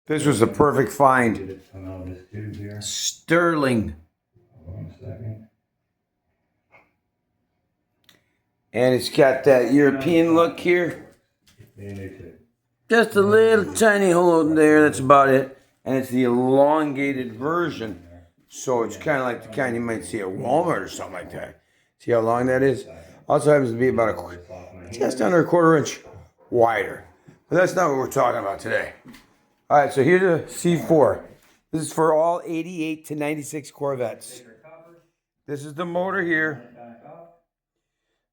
This was a perfect find. Did it come out of this tube here? Sterling. Hold on a second. And it's got that European look here. Just a little tiny hole there, that's about it. And it's the elongated version. So it's kind of like the kind you might see at Walmart or something like that. See how long that is? Also happens to be about just under a quarter inch wider. But that's not what we're talking about today. All right, so here's a C4. This is for all 88 to 96 Corvettes. This is the motor here.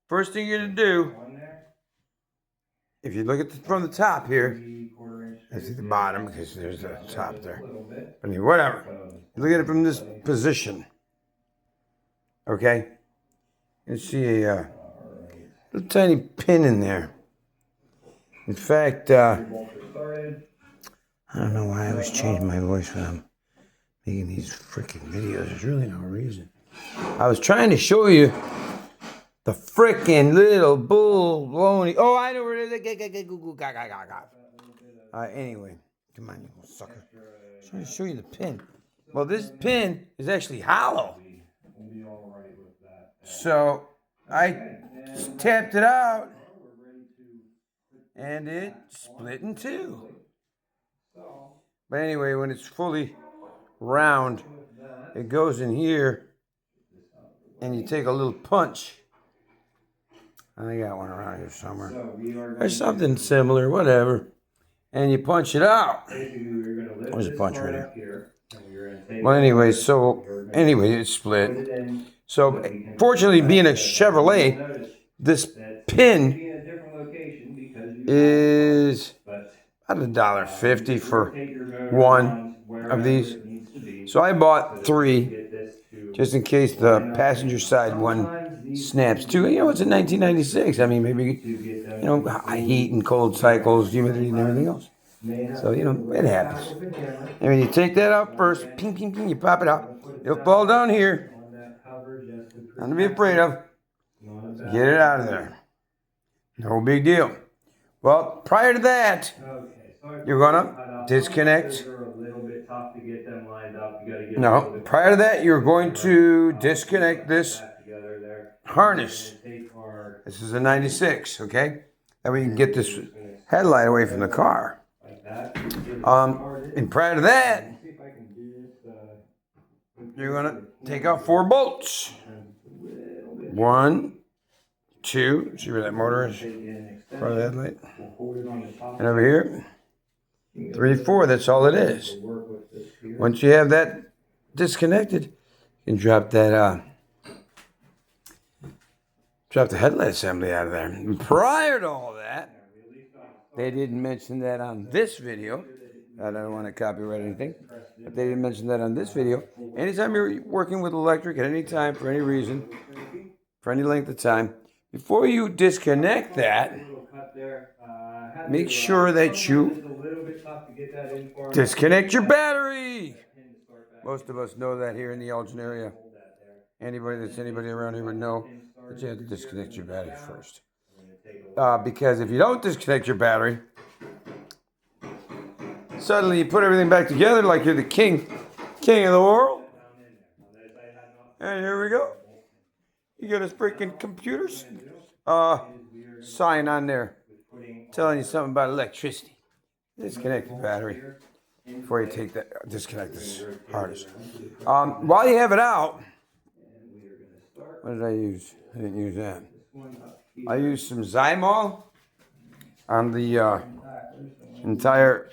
First thing you're going to do, if you look at from the top here, I see the bottom because there's a top there. But anyway, whatever. You look at it from this position. Okay? You see a little tiny pin in there. In fact, I don't know why I always change my voice when I'm making these freaking videos. There's really no reason. I was trying to show you the freaking little bull baloney. Oh, I know where it is. Anyway, come on, you little sucker. I'm trying to show you the pin. Well, this pin is actually hollow. So I tapped it out, and it split in two. But anyway, when it's fully round, it goes in here, and you take a little punch. I got one around here somewhere. There's something similar, whatever. And you punch it out. There's a punch right here. Well, anyway, it's split. So, fortunately, being a Chevrolet, this pin is about $1.50 for one of these. So I bought 3, just in case the passenger side one snaps too. You know, it's in 1996. I mean, maybe, heat and cold cycles, humidity and everything else. So, it happens. And when you take that out first, ping, ping, ping, you pop it out. It'll fall down here. Nothing to be afraid of. Get it out of there. No big deal. Well, prior to that, you're going to disconnect. No, prior to that, you're going to disconnect this harness. This is a 96, okay? That way you can get this headlight away from the car. And prior to that, you're going to take out 4 bolts. 1, 2, see where that motor is? Part of the headlight. And over here, 3, 4, that's all it is. Once you have that disconnected, you can drop the headlight assembly out of there. And prior to all that, they didn't mention that on this video. I don't want to copyright anything, but they didn't mention that on this video. Anytime you're working with electric at any time, for any reason, for any length of time, before you disconnect that, make sure that you disconnect your battery. Most of us know that here in the Elgin area. Anybody around here would know that you have to disconnect your battery first. Because if you don't disconnect your battery, suddenly you put everything back together like you're the king of the world. And here we go. You got a freaking computer sign on there telling you something about electricity. Disconnect the battery before you disconnect this harness. While you have it out, what did I use? I didn't use that. I used some Zymol on the entire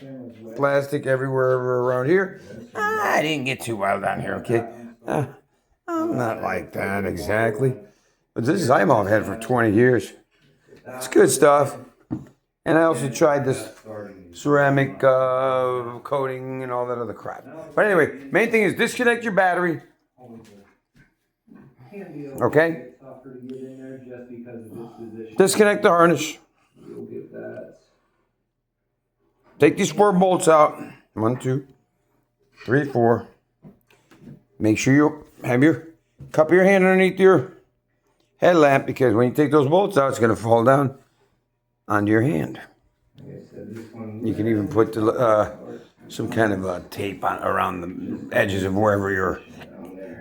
plastic everywhere around here. I didn't get too wild on here, okay? I'm not like that exactly. But this is Zymol I've had for 20 years. It's good stuff. And I also tried this ceramic coating and all that other crap. But anyway, main thing is disconnect your battery. Okay? Disconnect the harness. Take these 4 bolts out. 1, 2, 3, 4. Make sure you have your cup of your hand underneath your headlamp, because when you take those bolts out, it's going to fall down onto your hand. You can even put the some kind of tape on around the edges of wherever you're,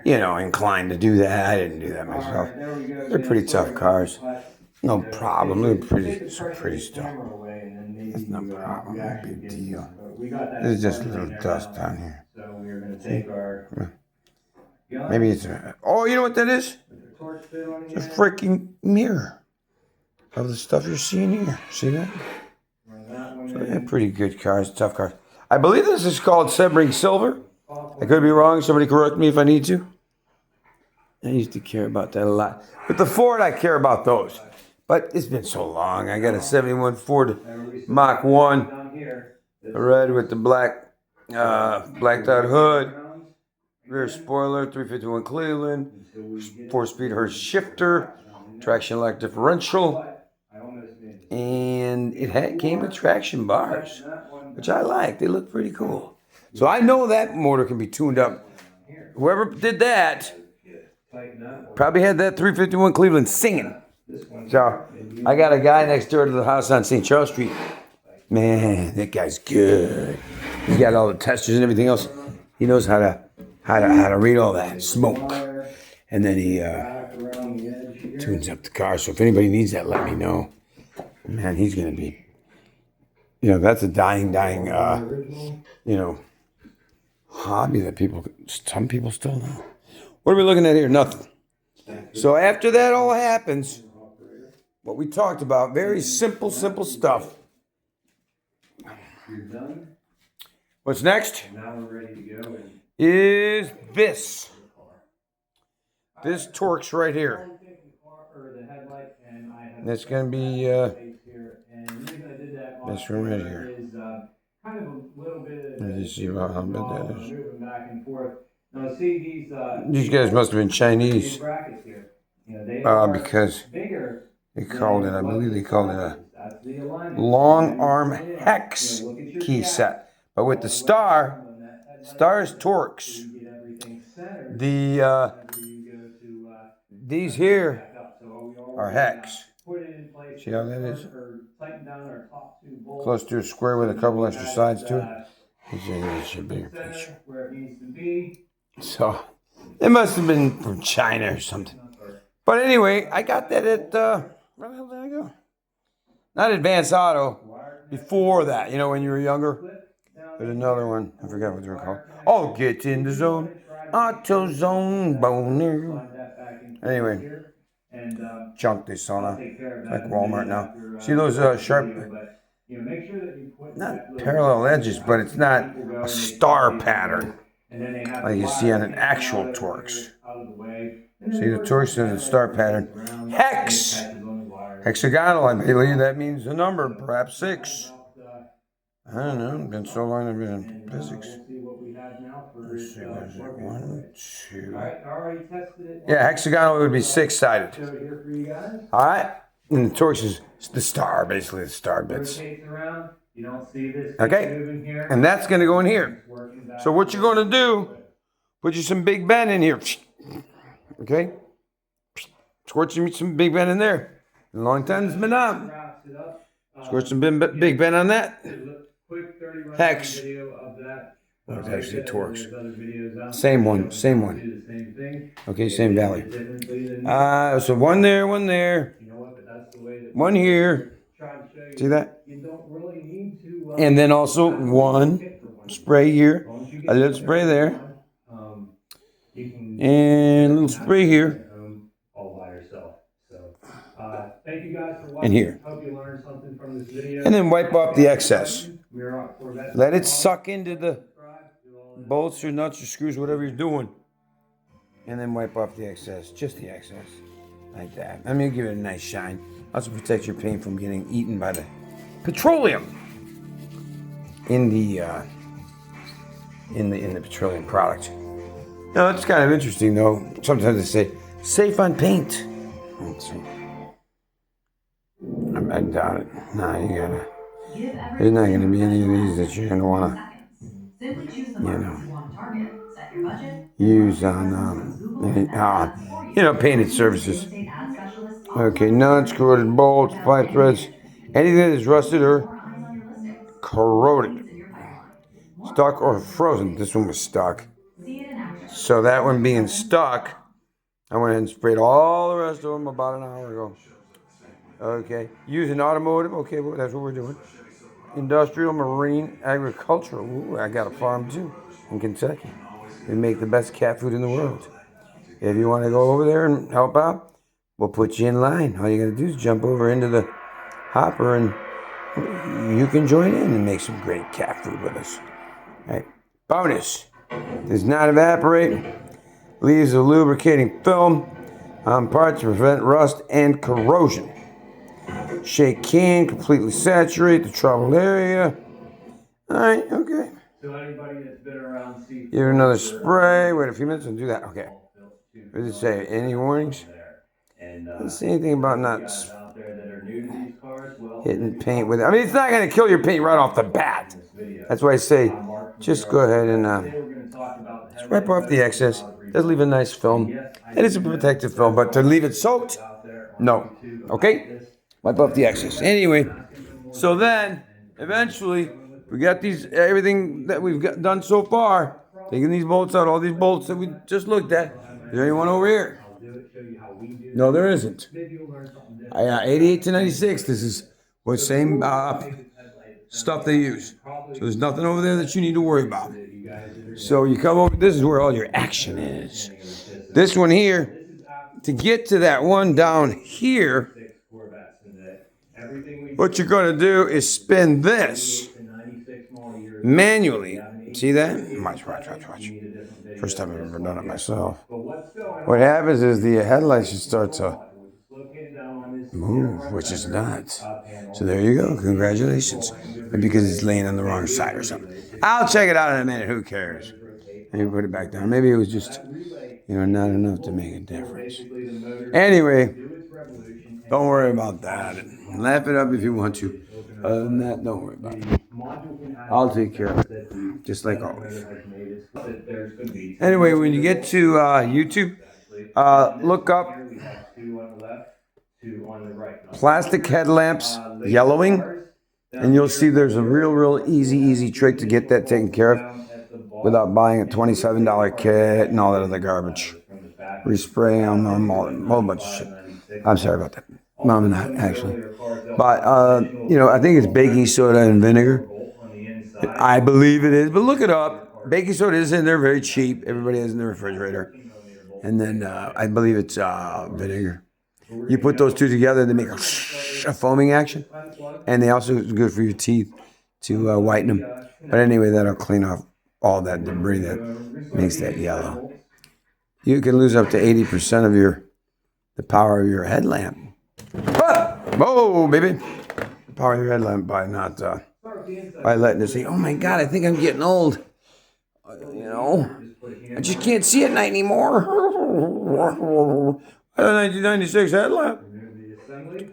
inclined to do that. I didn't do that myself. They're pretty tough cars. No problem. They're pretty stuff. It's no problem. No big deal. There's just a little dust down here. See? Maybe it's oh, you know what that is? It's a freaking mirror of the stuff you're seeing here. See that? So they're pretty good cars, tough cars. I believe this is called Sebring Silver. I could be wrong. Somebody correct me if I need to. I used to care about that a lot. With the Ford, I care about those. But it's been so long. I got a 71 Ford Mach 1. Red with the blacked out hood. Rear spoiler, 351 Cleveland. 4-speed Hurst shifter. Traction lock differential. And it came with traction bars, which I like. They look pretty cool. So I know that motor can be tuned up. Whoever did that probably had that 351 Cleveland singing. So I got a guy next door to the house on St. Charles Street. Man, that guy's good. He's got all the testers and everything else. He knows how to read all that smoke. And then he tunes up the car. So if anybody needs that, let me know. Man, he's gonna be. That's a dying, hobby that some people still know. What are we looking at here? Nothing. So after that all happens, what we talked about, very simple stuff. You're done. What's next? Now we're ready to go. Is this. This Torx right here. That's going to be this one right here. You see how big that is? These guys must have been Chinese because I believe they called it a long arm hex key set. But with the Star's Torx, these here are hex. See how that is? Close to a square with a couple extra sides to it. This should be a picture. So, it must have been from China or something. But anyway, I got that at, where the hell did I go? Not Advance Auto. Before that, when you were younger. There's another one. I forgot what they were called. Oh, get in the zone. Auto Zone Boner. Anyway. Junk they sell now. It's like Walmart now. See those sharp, not parallel edges, but it's not a star pattern like you see on an actual Torx. See, the Torx has a star pattern. Hex! Hexagonal, I believe that means a number, perhaps 6. I don't know, it's been so long I've been in physics. Let's see, what is it? 1, 2. Yeah, hexagonal would be 6-sided. Alright, and the Torx is the star, basically the star bits. Okay, and that's going to go in here. So what you're going to do, put you some Big Ben in here. Okay? Squirt you some Big Ben in there. A long time it's been on. Squirt some Big Ben on that. Hex. Oh, it's actually Torx. Same one. Okay, same value. So one there, one here. See that? And then also one spray here, a little spray there, and a little spray here. Thank you guys for watching. And here. Hope you learned something from this video. And then wipe off the excess. Let it suck into the bolts or nuts or screws, whatever you're doing. And then wipe off the excess. Just the excess. Like that. I'm going to give it a nice shine. Also protects your paint from getting eaten by the petroleum in the petroleum product. Now, it's kind of interesting, though. Sometimes they say, safe on paint. Let's see. I doubt it. No, you gotta. There's not gonna be any of these that you're gonna wanna, use on, painted surfaces. Okay, nuts, corroded bolts, pipe threads, anything that is rusted or corroded. stuck or frozen. This one was stuck. So that one being stuck, I went ahead and sprayed all the rest of them about an hour ago. Okay, using automotive. Okay, well, that's what we're doing. Industrial, marine, agricultural. Ooh, I got a farm too in Kentucky. We make the best cat food in the world. If you want to go over there and help out, we'll put you in line. All you got to do is jump over into the hopper and you can join in and make some great cat food with us. All right. Bonus. Does not evaporate. Leaves a lubricating film on parts to prevent rust and corrosion. Shake can, completely saturate the troubled area. All right, okay. So anybody that's been around C4, Give it another spray. Wait a few minutes and do that. Okay. What does it say? Any warnings? Doesn't say anything about not out there that are new to these cars, well, hitting paint with it. I mean, it's not going to kill your paint right off the bat. That's why I say just go ahead and just wipe off the excess. Does leave a nice film. It is a protective film, but to leave it soaked, no. Okay? Wipe off the excess. Anyway, so then eventually we got everything that we've done so far. Taking these bolts out, all these bolts that we just looked at. Is there anyone over here? No, there isn't. 88 to 96. This is what same stuff they use. So there's nothing over there that you need to worry about. So you come over. This is where all your action is. This one here, to get to that one down here, what you're going to do is spin this manually. See that? Watch. First time I've ever done it myself. What happens is the headlights should start to move, which is not. So there you go. Congratulations. Maybe because it's laying on the wrong side or something. I'll check it out in a minute. Who cares? Maybe put it back down. Maybe it was just, not enough to make a difference. Anyway, don't worry about that. Laugh it up if you want to. Other than that, don't worry about it. I'll take care of it, just like always. Anyway, when you get to YouTube, look up plastic headlamps yellowing, and you'll see there's a real easy trick to get that taken care of without buying a $27 kit and all that other garbage. Respray them, a whole bunch of shit. I'm sorry about that. No, I'm not, actually. But, I think it's baking soda and vinegar. I believe it is, but look it up. Baking soda is in there, very cheap. Everybody has in the refrigerator. And then I believe it's vinegar. You put those two together, they make a foaming action. And they also is good for your teeth to whiten them. But anyway, that'll clean off all that debris that makes that yellow. You can lose up to 80% of the power of your headlamp. Whoa, baby. The power of your headlamp by not by letting it say, oh my God, I think I'm getting old. I just can't see at night anymore. I had a 1996 headlamp.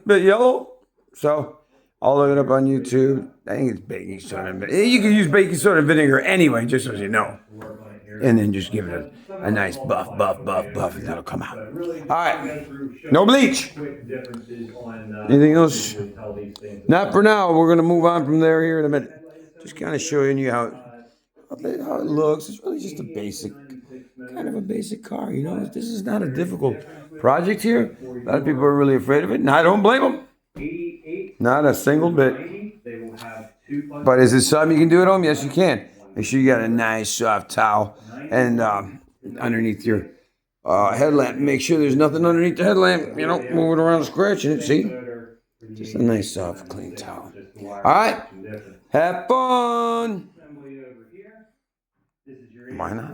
Bit yellow. So I'll look it up on YouTube. I think it's baking soda. You can use baking soda and vinegar anyway, just so you know. And then just give it a nice buff, and that'll come out. All right. No bleach. Anything else? Not for now. We're going to move on from there here in a minute. Just kind of showing you how it looks. It's really just a kind of a basic car. This is not a difficult project here. A lot of people are really afraid of it, and I don't blame them. Not a single bit. But is it something you can do at home? Yes, you can. Make sure you got a nice soft towel and underneath your headlamp. Make sure there's nothing underneath the headlamp. Moving around scratching it. See? Just a nice soft, clean towel. All right. Have fun. Why not?